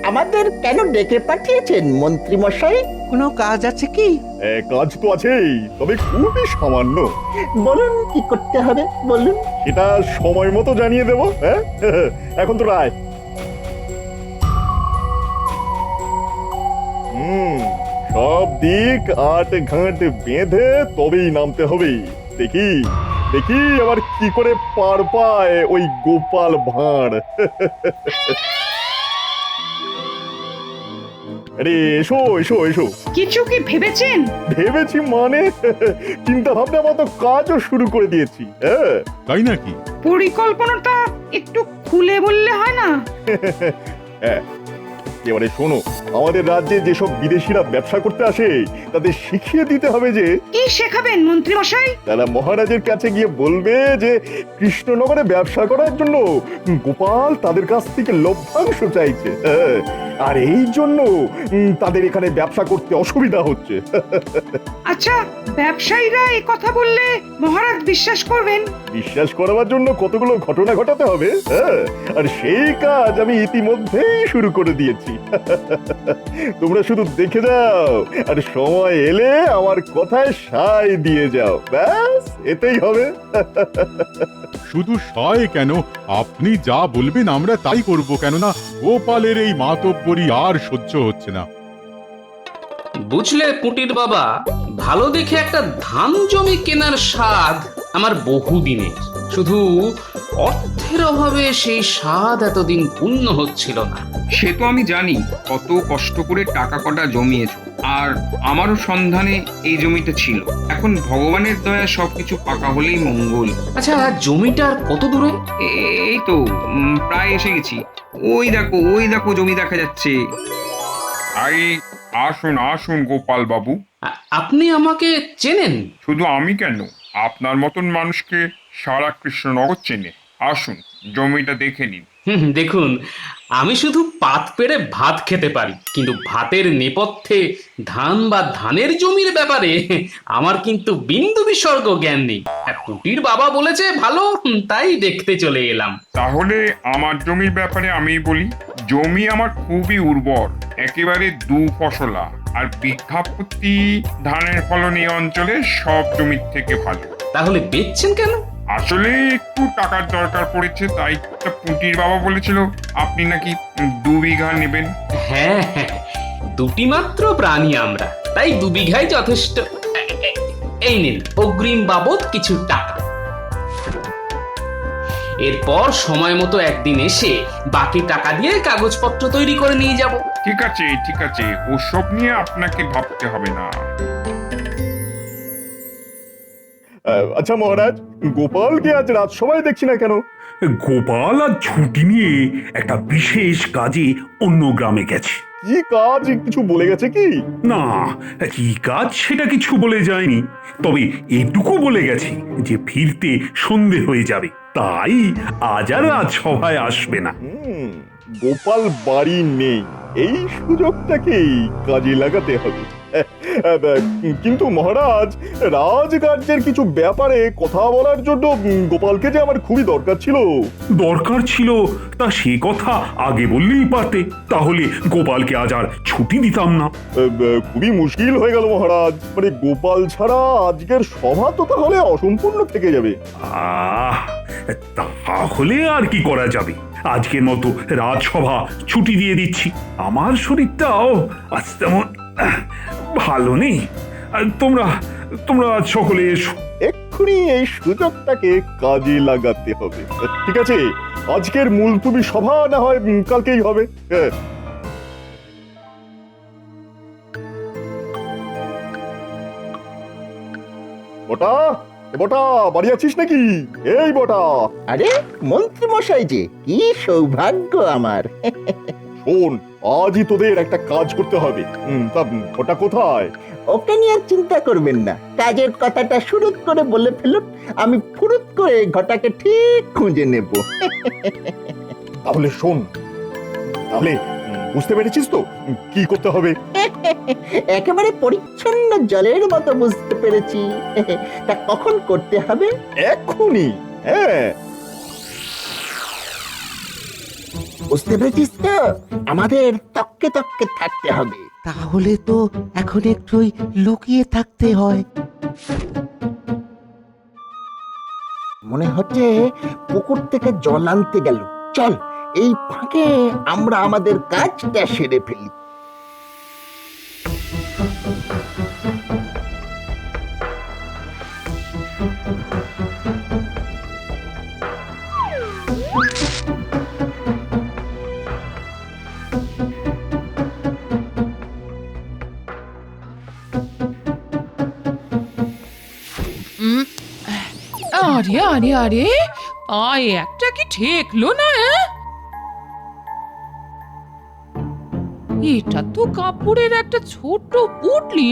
আমাদের কেন ডেকে পাঠিয়েছেন মন্ত্রী মশাই? কোনো কাজ আছে কি? কাজ তো আছেই, তবে খুবই সামান্য। বলুন কি করতে হবে বলুন। এটা সময় মতো জানিয়ে দেবো। হ্যাঁ, এখন তো রায়। সব দিক আট ঘাট বেঁধে তবেই নামতে হবে। দেখি দেখি আবার কি করে পার পায় ওই গোপাল ভাঁড়। আরে এসো এসো এসো। কিছু কি ভেবেছেন? ভেবেছি মানে চিন্তা ভাবনা মতো কাজও শুরু করে দিয়েছি। হ্যাঁ, তাই নাকি? পরিকল্পনাটা একটু খুলে বললে হয় না? হ্যাঁ, এবারে শোনো, আমাদের রাজ্যে যেসব বিদেশিরা ব্যবসা করতে আসে তাদের শিখিয়ে দিতে হবে যে কি শেখাবেন মন্ত্রী মশাই? তারা মহারাজের কাছে গিয়ে বলবে যে কৃষ্ণনগরে ব্যবসা করার জন্য গোপাল তাদের কাছ থেকে লভ্যাংশ চাইছে। হ্যাঁ, আর এই জন্য তাদের এখানে ব্যবসা করতে অসুবিধা হচ্ছে। আচ্ছা, ব্যবসায়ীরা এই কথা বললে মহারাজ বিশ্বাস করবেন? বিশ্বাস করাবার জন্য কতগুলো ঘটনা ঘটাতে হবে। হ্যাঁ, আর সেই কাজ আমি ইতিমধ্যেই শুরু করে দিয়েছি। তোমরা শুধু দেখে যাও, আর সময় এলে আমার কথায় সায় দিয়ে যাও, ব্যাস এতেই হবে। শুধু সয় কেন, আপনি যা বলবেন আমরা তাই করব, কেননা গোপালের এই মাতব্বরি আর সহ্য হচ্ছে না। বুঝলে পুটির বাবা, ভালো দেখে একটা ধান জমি কেনার স্বাদ আমার বহুদিনের। শুধু অর্থের অভাবে সেই স্বাদ এতদিন পূর্ণ হচ্ছিল না। সে তো আমি জানি কত কষ্ট করে টাকা কটা জমিয়েছো, আর আমারও সন্ধানে এই জমিটা ছিল। এখন ভগবানের দয়া সবকিছু পাকা হলেই মঙ্গল। আচ্ছা, জমিটার কত দূরে? এই তো প্রায় এসে গেছি। ওই দেখো জমি দেখা যাচ্ছে। আসুন আসুন গোপাল বাবু। আপনি আমাকে চেনেন? শুধু আমি কেন, আপনার মতন মানুষকে সারা কৃষ্ণনগর চেনে। আসুন, জমিটা দেখে নিন। দেখুন, আমি শুধু পাত পেড়ে ভাত খেতে পারি, কিন্তু ভাতের নেপথ্যে ধান বা ধানের জমির ব্যাপারে আমার কিন্তু বিন্দু বিসর্গ জ্ঞান নেই। পুটির বাবা বলেছে ভালো, তাই দেখতে চলে এলাম। তাহলে আমার জমির ব্যাপারে আমি বলি। জমি আমার খুবই উর্বর, একেবারে দু ফসলা, আর বিঘা প্রতি ধানের ফলন এই অঞ্চলে সব জমির থেকে ভালো। তাহলে বেচছেন কেন? আসলে একটু টাকার দরকার পড়েছে, তাই পুটির বাবা বলেছিল আপনি নাকি 2 বিঘা নেবেন। হ্যাঁ, দুটি মাত্র প্রাণী আমরা, তাই 2 বিঘাই যথেষ্ট। এই নিন অগ্রিম বাবদ কিছু টাকা। এরপর সময় মতো একদিন এসে বাকি টাকা দিয়ে কাগজপত্র তৈরি করে নিয়ে যাব। ঠিক আছে, ওসব নিয়ে আপনাকে ভাবতে হবে না। আচ্ছা মহারাজ, গোপালকে আজ রাজসভায় দেখছি না কেন? গোপাল আর ছুটি নিয়ে একটা বিশেষ কাজে অন্য গ্রামে গেছে। কি কাজ কিছু বলে গেছে কি? না, কি কাজ সেটা কিছু বলে যায়নি, তবে এটুকু বলে গেছে যে ফিরতে সন্ধে হয়ে যাবে, তাই আজ আর রাজসভায় আসবে না। গোপাল বাড়ি নেই, এই সুযোগটাকেই কাজে লাগাতে হবে। কিন্তু মহারাজ, রাজকার্যের কিছু ব্যাপারে কথা বলার জন্য গোপালকে যে আমার খুবই দরকার ছিল। দরকার ছিল তা সে কথা আগে বললেই পারতে, তাহলে গোপালকে আজ আর ছুটি দিতাম না। খুবই মুশকিল হয়ে গেল মহারাজ, মানে গোপাল ছাড়া আজকের সভা তো তাহলে অসম্পূর্ণ থেকে যাবে। তাহলে আর কি করা যাবে, আজকের মতো রাজসভা ছুটি দিয়ে দিচ্ছি। আমার শরীরটাও আজ তেমন ভালো নেই। তোমরা আজ সকলে এসো। এক্ষুনি এই সুযোগটাকে কাজে লাগাতে হবে। ঠিক আছে, আজকের মুলতুবি সভা না হয় কালকেই হবে। বটা বটা, বাড়ি আছিস নাকি? এই বটা। আরে মন্ত্রী মশাই যে, কি সৌভাগ্য আমার। শোন, আজই তোদের একটা কাজ করতে হবে। তা ওটা কোথায়? ওকে নিয়ে চিন্তা করবেন না, কাজের কথাটা শুরুত করে বলে ফেলুন, আমি ফুরুত করে ঘটাকে ঠিক খুঁজে নেব। তাহলে শোন, তাহলে বুঝতে পেরেছিস তো কি করতে হবে? একেবারে পরিচ্ছন্ন জলের মতো বুঝতে পেরেছি। তা কখন করতে হবে? এক্ষুনি। হ্যাঁ, বুঝতে পেরেছিস তো? আমাদের তককে তককে থাকতে হবে। তাহলে তো এখন একটুই লুকিয়ে থাকতে হয়। মনে হচ্ছে পুকুর থেকে জল আনতে গেল। চল, এই ফাঁকে আমরা আমাদের কাজটা সেরে ফেলি। আরে আরে আরে পায়ে একটা কি ঠেকলো না? এটা তো কাপড়ের একটা ছোট পুটলি।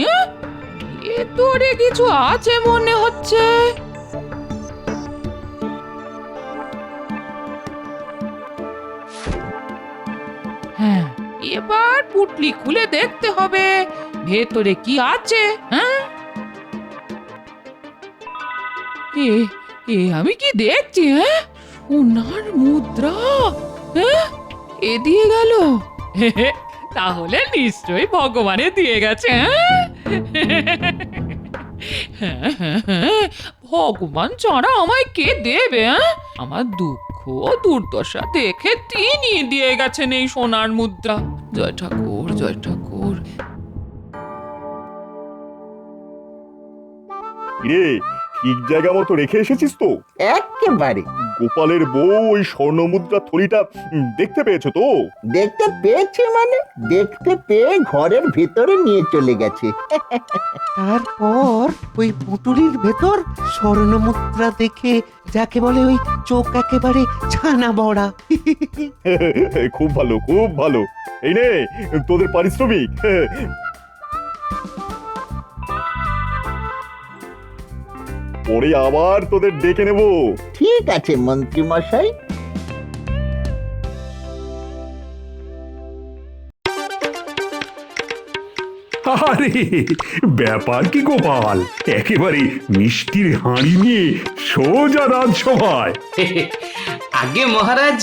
ভেতরে কিছু আছে মনে হচ্ছে। হ্যাঁ, এবার পুটলি খুলে দেখতে হবে ভেতরে কি আছে। হ্যাঁ, আমি কি দেখছি? সোনার মুদ্রা এ দিয়ে গেল। তাহলে নিশ্চয়ই ভগবানে দিয়ে গেছে। ভগবান ছাড়া আমায় কে দেবে? আমার দুঃখ দুর্দশা দেখে তিনি দিয়ে গেছেন এই সোনার মুদ্রা। জয় ঠাকুর, জয় ঠাকুর। রে, ঠিক জায়গা মতো রেখে এসেছিস তো? একেবারে। গোপালের বউ ওই স্বর্ণ মুদ্রা থলিটা দেখতে পেয়েছো তো? দেখতে পেয়েছে মানে? দেখতে পেয়ে ঘরের ভিতরে নিয়ে চলে গেছে। তারপর ওই পুটুলির ভেতর স্বর্ণ মুদ্রা দেখে যাকে বলে ওই চোখ একেবারে ছানা বড়া। খুব ভালো, খুব ভালো। এই নে তোদের পারিশ্রমিক। পরে আবার তোদের ডেকে নেব। ঠিক আছে মন্ত্রী মশাই। আরে ব্যাপার কি গোপাল, একেবারে মিষ্টির হাঁড়ি নিয়ে সোজা রাজসভায়। আগে মহারাজ,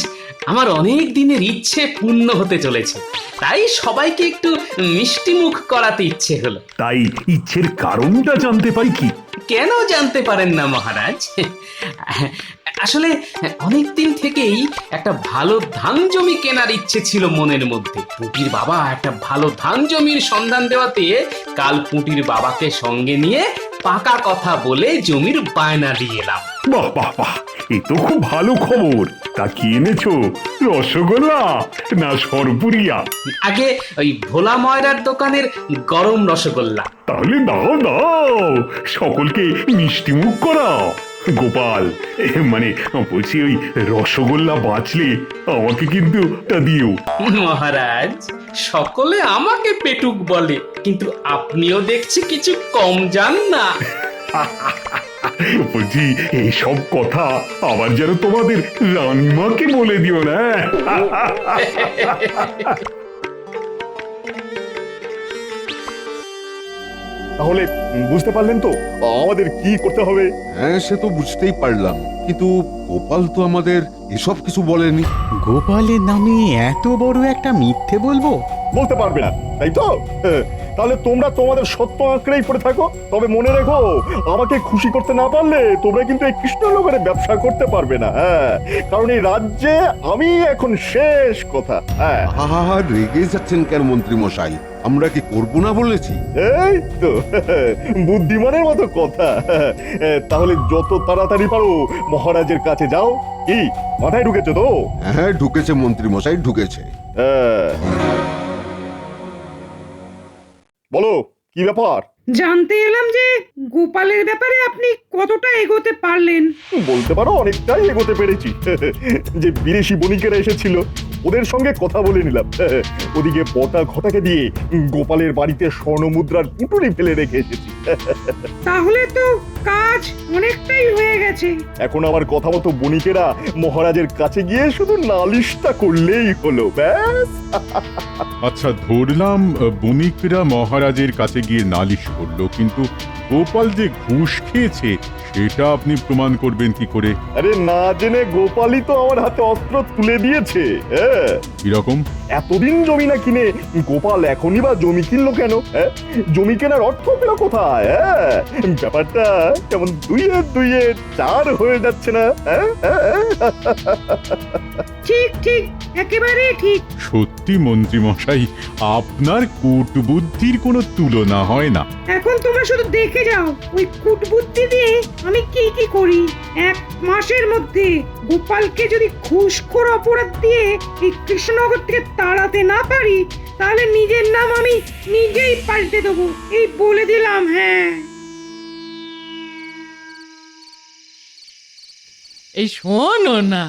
আমার অনেক দিনের ইচ্ছে পূর্ণ হতে চলেছে, তাই সবাইকে একটু মিষ্টি মুখ করাতে ইচ্ছে হলো। তাই ইচ্ছের কারণটা জানতে পাই কি? কেন জানতে পারেন না মহারাজ? আসলে অনেক দিন থেকেই একটা ভালো ধান জমি কেনার ইচ্ছে ছিল মনের মধ্যে। পুটির বাবা একটা ভালো ধান জমির সন্ধান দেওয়াতে কাল পুটির বাবাকে সঙ্গে নিয়ে পাকা কথা বলে জমির বায়না দিয়ে এলাম। বাহ বাহ বাহ, এ তো খুব ভালো খবর। তা কি এনেছো, রসগোল্লা না সরপুরিয়া? আগে ওই ভোলা ময়রার দোকানের গরম রসগোল্লা। তাহলে দাও দাও, সকলকে মিষ্টি মুখ করাও। গোপাল, মানে বলছি ওই রসগোল্লা বাঁচলে আমাকে কিন্তু তা দিও। মহারাজ, সকলে আমাকে পেটুক বলে, কিন্তু আপনিও দেখছি কিছু কম যান না। বলছি এইসব কথা আবার যেন তোমাদের রানীমাকে বলে দিও না। তাহলে বুঝতে পারলেন তো আমাদের কি করতে হবে? হ্যাঁ, সে তো বুঝতেই পারলাম, কিন্তু গোপাল তো আমাদের এসব কিছু বলেনি। গোপালের নামে এত বড় একটা মিথ্যে বলবো? বলতে পারবে না, তাই তো? তাহলে তোমরা তোমাদের সত্য আঁকড়েই পড়ে থাকো। তবে মনে রেখো, আমাকে খুশি করতে না পারলে তোমরা কিন্তু এই কৃষ্ণনগরে ব্যবসা করতে পারবে না। হ্যাঁ, কারণ এই রাজ্যে আমি এখন শেষ কথা। হ্যাঁ, আর রেগে যাচ্ছেন কেন মন্ত্রী মশাই? আমরা কি করবো না বলেছি? এই তো বুদ্ধিমানের মতো কথা। তাহলে যত তাড়াতাড়ি পারো মহারাজের কাছে যাও। কি মাথায় ঢুকেছে তো? হ্যাঁ, ঢুকেছে মন্ত্রী মশাই, ঢুকেছে। বলো কি ব্যাপার? জানতে এলাম যে গোপালের ব্যাপারে আপনি কতটা এগোতে পারলেন। বলতে পারো অনেকটাই এগোতে পেরেছি। যে বিদেশি বণিকেরা এসেছিল ওদের সঙ্গে কথা বলে নিলাম। ওদিকে পটা ঘটাকে দিয়ে গোপালের বাড়িতে স্বর্ণমুদ্রার পুটুলি ফেলে রেখে এসেছি। তাহলে তো কাজ অনেকটাই হয়ে গেছে। এখন আমার কথা মতো বণিকেরা মহারাজের কাছে গিয়ে শুধু নালিশটা করলেই হলো, ব্যাস। আচ্ছা, ধরলাম বণিকরা মহারাজের কাছে গিয়ে নালিশ করলো, কিন্তু গোপাল যে ঘুষ খেয়েছে সেটা আপনি প্রমাণ করবেন কি করে? আরে না জেনে গোপালই তো আমার হাতে অস্ত্র তুলে দিয়েছে। হ্যাঁ, কিরকম? এতদিন জমি না কিনে গোপাল এখনই বা জমি কিনলো কেন? হ্যাঁ, জমি কেনার অর্থ পেল কোথায়? হ্যাঁ, ব্যাপারটা কেমন দুইয়ে দুইয়ে চার হয়ে যাচ্ছে না? হ্যাঁ, ঠিক ঠিক, একেবারে ঠিক। সত্যি মন্ত্রী মশাই, আপনার কূটবুদ্ধির কোনো তুলনা হয় না। এখন তোমরা শুধু দেখে যাও ওই কূটবুদ্ধি দিয়ে আমি কি কি করি। 1 মাসের মধ্যে গোপালকে যদি ঘুষখোর অপরাধ দিয়ে এই কৃষ্ণনগর থেকে তাড়াতে না পারি, তাহলে নিজের নাম আমি নিজেই পাল্টে দেবো, এই বলে দিলাম। হ্যাঁ, এই শোনো না,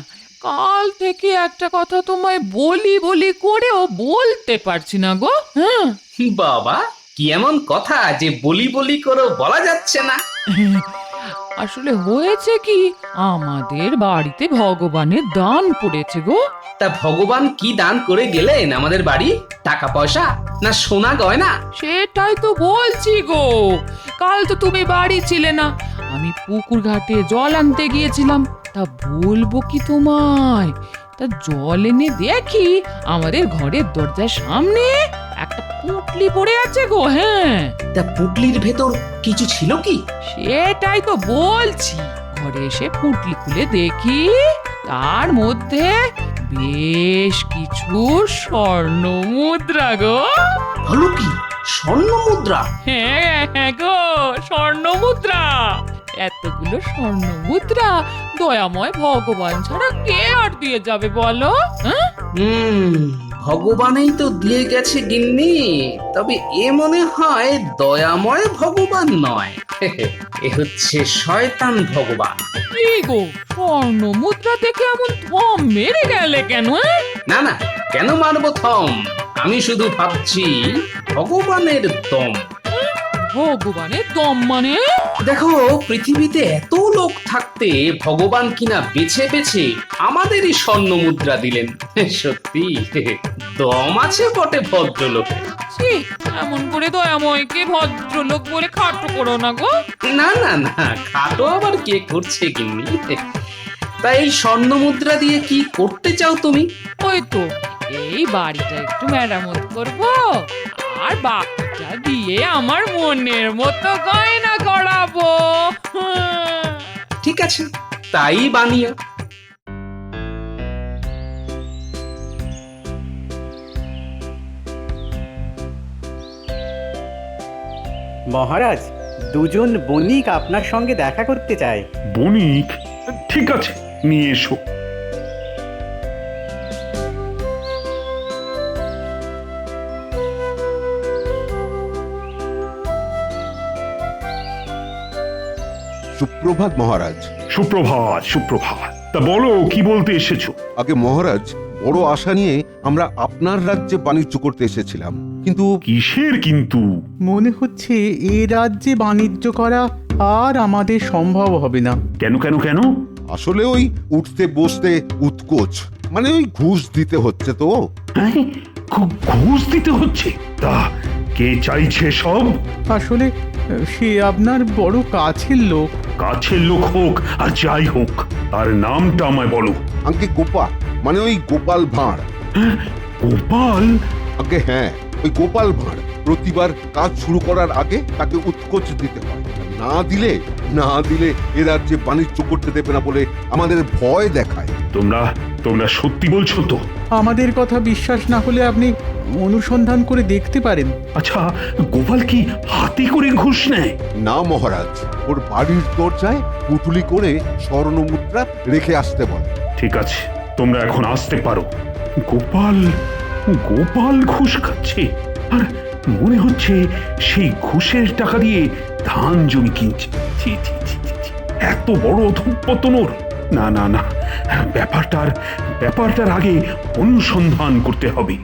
কাল থেকে একটা কথা তোমায় বলি বলি করেও বলতে পারছি না গো। হ্যাঁ, বাবা, কি এমন কথা যে বলি বলি করেও বলা যাচ্ছে না? আসলে হয়েছে কি, আমাদের বাড়িতে ভগবানের দান পড়েছে গো। তা ভগবান কি দান করে গেলেন আমাদের বাড়ি? টাকা পয়সা না সোনা গয়না? সেটাই তো বলছি গো, কাল তো তুমি বাড়ি ছিলে না, আমি পুকুর ঘাটে জল আনতে গিয়েছিলাম। তা বলবো কি তোমায়, তা জল এনে দেখি আমাদের ঘরের দরজার সামনে একটা পুঁটলি পড়ে আছে গো। হ্যাঁ, তা পুটলির ভেতর কিছু ছিল কি? সেটাই তো বলছি। ঘরে এসে পুঁটলি খুলে দেখি তার মধ্যে বেশ কিছু স্বর্ণ মুদ্রা গো। হলো কি, স্বর্ণ মুদ্রা? হ্যাঁ হ্যাঁ গো, স্বর্ণ মুদ্রা। এতগুলো স্বর্ণ মুদ্রা দয়াময় ভগবান ছাড়া কে আর দিয়ে যাবে বলো? হ্যাঁ, ভগবানই তো দিয়ে গেছে গিন্নি, তবে এ মনে হয় দয়াময় ভগবান নয়, এ হচ্ছে শয়তান ভগবান। কি গো, স্বর্ণ মুদ্রা দেখে এমন থম মেরে গেলে কেন? না না, কেন মারবো থম? আমি শুধু ভাবছি ভগবানের দম। ভগবানের দম মানে? দেখো, পৃথিবীতে এত লোক থাকতে ভগবান কিনা বেছে বেছে আমাদেরই স্বর্ণ মুদ্রা দিলেন। সত্যি দম আছে বটে ভদ্রলোকে। ছি, এমন করে দয়াময়কে ভদ্রলোক বলে খাটো করো না গো। না না না, খাটো আবার কে করছে গিন্নি? তাই এই স্বর্ণ মুদ্রা দিয়ে কি করতে চাও তুমি? ওই তো এই বাড়িটা একটু মেরামত করব, আর বাকিটা দিয়ে আমার মনের মতো গয়না করাবো। ঠিক আছে, তাই বানিও। মহারাজ, দুজন বণিক আপনার সঙ্গে দেখা করতে চায়। বণিক? ঠিক আছে, নিয়ে এসো। সুপ্রভাত মহারাজ। সুপ্রভাত সুপ্রভাত। তা বলো, কি বলতে এসেছো? আগে মহারাজ, বড় আশা নিয়ে আমরা আপনার রাজ্যে বাণিজ্য করতে এসেছিলাম, কিন্তু কিসের কিন্তু? মনে হচ্ছে এ রাজ্যে বাণিজ্য করা আর আমাদের সম্ভব হবে না। কেন কেন কেন? আসলে ওই উঠতে বসতে উৎকোচ, মানে ওই ঘুষ দিতে হচ্ছে তো। হ্যাঁ, ঘুষ দিতে হচ্ছে? তা কে চাইছে সব? আসলে সে আপনার বড় কাছের লোক। কাছের লোক হোক আর যাই হোক, তার নামটা আমায় বলো। আগে গোপাল, মানে ওই গোপাল ভাঁড়। গোপাল? আগে হ্যাঁ, ওই গোপাল ভাঁড় প্রতিবার কাজ শুরু করার আগে তাকে উৎকোচ দিতে হয়। না দিলে এ রাজ্যে বাণিজ্য করতে দেবে না বলে আমাদের ভয় দেখায়। তোমরা সত্যি বলছো তো? আমাদের কথা বিশ্বাস না হলে আপনি অনুসন্ধান করে দেখতে পারেন। আচ্ছা, গোপাল কি হাতে করে ঘুষ নেয়? না মহারাজ, ওর বাড়ির দরজায় পুটুলি করে স্বর্ণ মুদ্রা রেখে আসতে বলে। ঠিক আছে, তোমরা এখন আসতে পারো। গোপাল ঘুষ খাচ্ছে, আর মনে হচ্ছে সেই ঘুষের টাকা দিয়ে ধান জমি কিনছে। ছি ছি ছি ছি, এত বড় অধঃপতন ওর! না না না, ব্যাপারটার আগে অনুসন্ধান করতে হবে।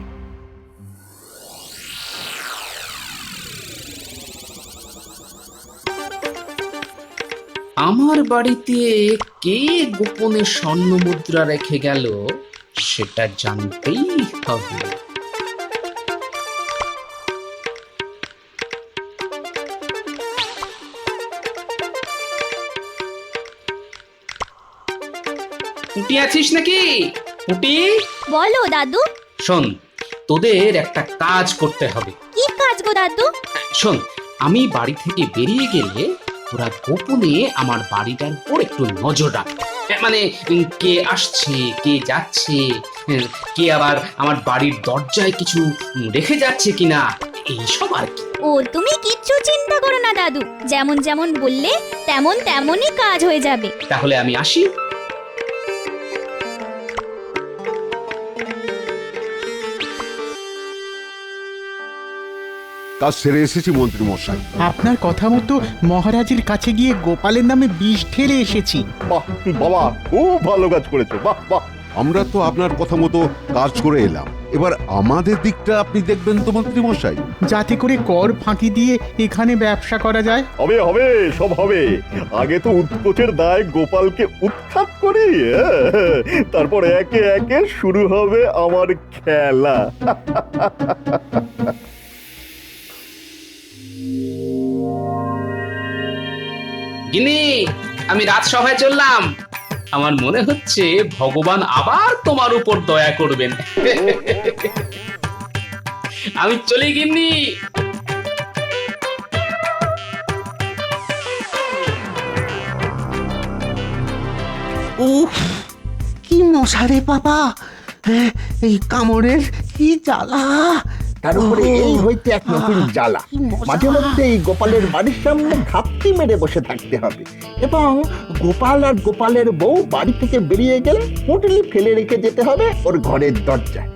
আমার বাড়িতে কে গোপনে স্বর্ণ মুদ্রা রেখে গেল সেটা জানতেই হবে। পুটি আছিস নাকি? পুটি, বলো দাদু। শোন, তোদের একটা কাজ করতে হবে। কি কাজ গো দাদু? শোন, আমি বাড়ি থেকে বেরিয়ে গেলে তোরা গোপনে আমার বাড়িটার উপর একটু নজর রাখ। মানে কে আসছে, কে যাচ্ছে, কে আবার আমার বাড়ির দরজায় কিছু রেখে যাচ্ছে কিনা, এইসব আর কি। ও তুমি কিচ্ছু চিন্তা করো না দাদু, যেমন যেমন বললে তেমন তেমনই কাজ হয়ে যাবে। তাহলে আমি আসি। কাজ সেরে এসেছি মন্ত্রী মশাই। আপনার কথা মতো মহারাজের কাছে গিয়ে গোপালের নামে বিষ ঢেলে এসেছি। বাহ বাবা, খুব ভালো কাজ করেছো। বাহ বাহ। আমরা তো আপনার কথা মতো কাজ করে এলাম, এবার আমাদের দিকটা আপনি দেখবেন তো মন্ত্রী মশাই। যাতে করে কর ফাঁকি দিয়ে এখানে ব্যবসা করা যায়। হবে হবে, সব হবে। আগে তো উৎকোচের দায় গোপালকে উৎখাত করি, তারপর একে একে শুরু হবে আমার খেলা। গিনি, আমি রাজসভায় চললাম। আমার মনে হচ্ছে ভগবান আবার তোমার উপর দয়া করবেন। আমি চলে গিন্নি। উফ, কি মশারে বাবা, এই কামড়ের কি জ্বালা। তার উপরে এই হইতে এক নতুন জ্বালা। মাঝে মধ্যে এই গোপালের বাড়ির সামনে ঘাপটি মেরে বসে থাকতে হবে, এবং গোপাল আর গোপালের বউ বাড়ি থেকে বেরিয়ে গেলে পুঁটলি ফেলে রেখে যেতে হবে ওর ঘরের দরজায়।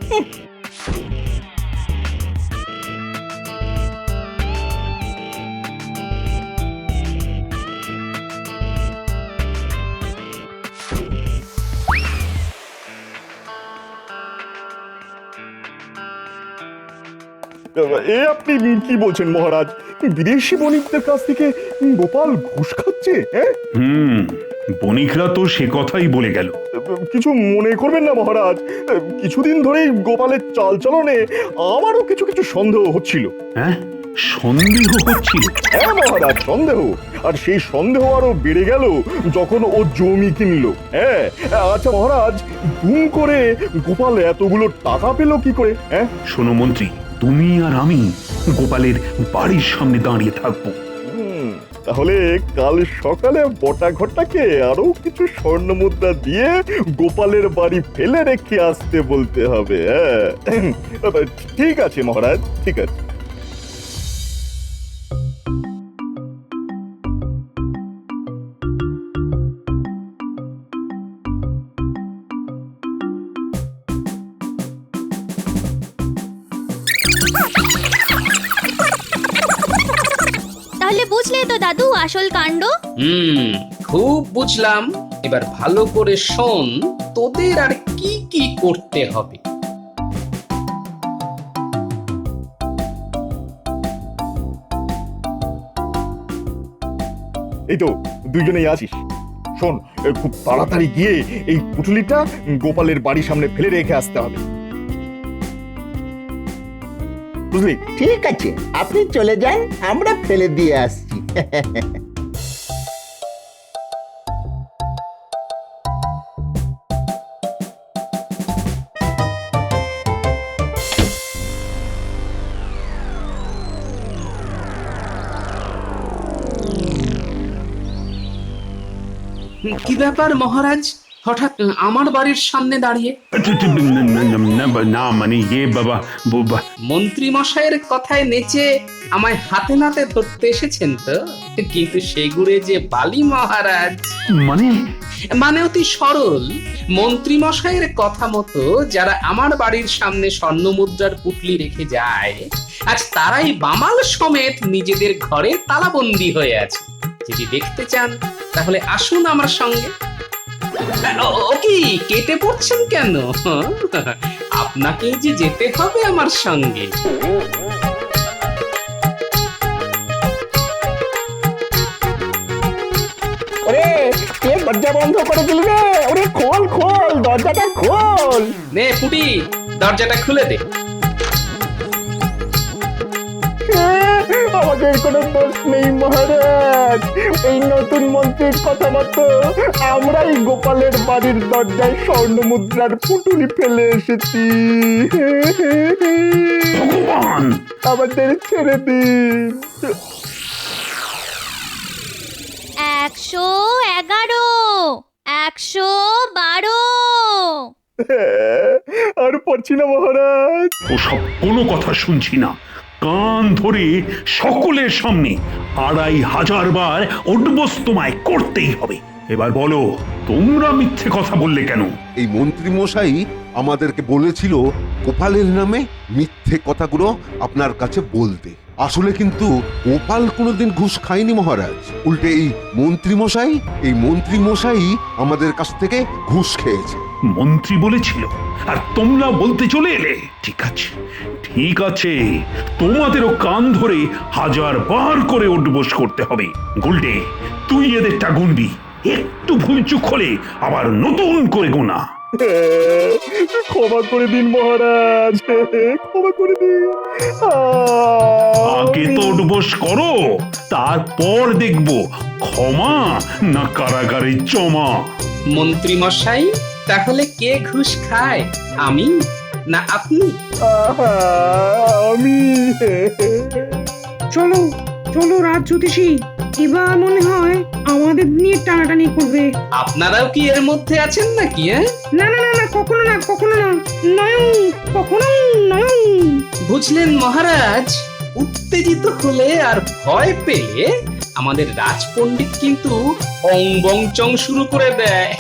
এ আপনি কি বলছেন মহারাজ? বিদেশি বণিকদের কাছ থেকে গোপাল ঘুষ খাচ্ছে? বণিকরা তো সে কথাই বলে গেল। কিছু মনে করবেন না মহারাজ, কিছুদিন ধরেই গোপালের চালচলনে আমারও কিছু কিছু সন্দেহ হচ্ছিল। হ্যাঁ, সন্দেহ হচ্ছিল? হ্যাঁ মহারাজ, সন্দেহ। আর সেই সন্দেহ আরো বেড়ে গেল যখন ও জমি কিনলো। হ্যাঁ, আচ্ছা মহারাজ, দুম করে গোপাল এতগুলো টাকা পেল কি করে? হ্যাঁ, শোনো মন্ত্রী, তুমি আর আমি গোপালের বাড়ির সামনে দাঁড়িয়ে থাকবো। তাহলে কাল সকালে বটা ঘটাকে আরো কিছু স্বর্ণ মুদ্রা দিয়ে গোপালের বাড়ি ফেলে রেখে আসতে বলতে হবে। ঠিক আছে মহারাজ, ঠিক আছে। তাহলে বুঝলে তো দাদু আসল কাণ্ড? খুব বুঝলাম। এবার ভালো করে শোন, তোদের আর কি কি করতে হবে। এই তো দুইজনেই আছিস। শোন, খুব তাড়াতাড়ি গিয়ে এই পুটুলিটা গোপালের বাড়ির সামনে ফেলে রেখে আসতে হবে, বুঝলি? ঠিক আছে, আপনি চলে যান, আমরা ফেলে দিয়ে আসছি। কি ব্যাপার মহারাজ, হঠাৎ আমার বাড়ির সামনে দাঁড়িয়ে? না মানে বাবা, মন্ত্রী মশাইয়ের কথায় নেচে আমায় হাতে নাতে ধরতে এসেছেন তো? কিন্তু সেগুড়ে যে বালি মহারাজ। মানে অতি সরল। মন্ত্রী মশাইয়ের কথা মতো যারা আমার বাড়ির সামনে স্বর্ণ মুদ্রার পুটলি রেখে যায়, আজ তারাই বামাল সমেত নিজেদের ঘরে তালাবন্দি হয়ে আছে। যদি দেখতে চান তাহলে আসুন আমার সঙ্গে। ও কি কেটে পড়ছেন কেন? আপনাকে যে যেতে হবে আমার সঙ্গে। ওরে, কে দরজা বন্ধ করে দিলি রে? ওরে খোল খোল, দরজাটা খোল। নে পুটি, দরজাটা খুলে দে। আমাদের কোনো দোষ নেই মহারাজ। এই নতুন মন্ত্রীর কথা মতো আমরাই গোপালের বাড়ির দরজায় স্বর্ণ মুদ্রার পুটুলি ফেলে এসেছি। ভগবান! আমাদের ছেড়ে দিন। 111 112 আর পারছি না মহারাজ। ওসব কোনো কথা শুনছি না। কান ধরে সকলের সামনে 2500 বার উঠবস তোমায় করতেই হবে। এবার বলো, তোমরা মিথ্যে কথা বললে কেন? এই মন্ত্রী মশাই আমাদেরকে বলেছিল গোপালের নামে মিথ্যে কথাগুলো আপনার কাছে বলতে। আসলে কিন্তু গোপাল কোনোদিন ঘুষ খায়নি মহারাজ। উল্টে এই মন্ত্রী মশাই আমাদের কাছ থেকে ঘুষ খেয়েছে। মন্ত্রী বলেছিল আর তোমরা বলতে চলে এলে? ঠিক আছে, ঠিক আছে, তোমাদেরও কান ধরে 1000 বার করে উঠবস করতে হবে। গুলটে, তুই এদেরটা গুনবি। একটু ভুলচুক হলে আবার নতুন করে গোনা। ক্ষমা করে দিন মহারাজ, ক্ষমা করে দিন। আগে তো উঠবস করো, তারপর দেখবো ক্ষমা না কারাগারে জমা। মন্ত্রী মশাই, তাহলে কে ঘুষ খায়, আমি না আপনি? আমি। চলো চলো রাজ জ্যোতিষী, এবার মনে হয় আমাদের নিয়ে টানাটানি করবে। আপনারাও কি এর মধ্যে আছেন নাকি? না না না না, কখনো না, কখনো না, নয়ন, কখনো নয়ন। বুঝলেন মহারাজ, উত্তেজিত হলে আর ভয় পেলে আমাদের রাজপণ্ডিত কিন্তু অং বং চং শুরু করে দেয়।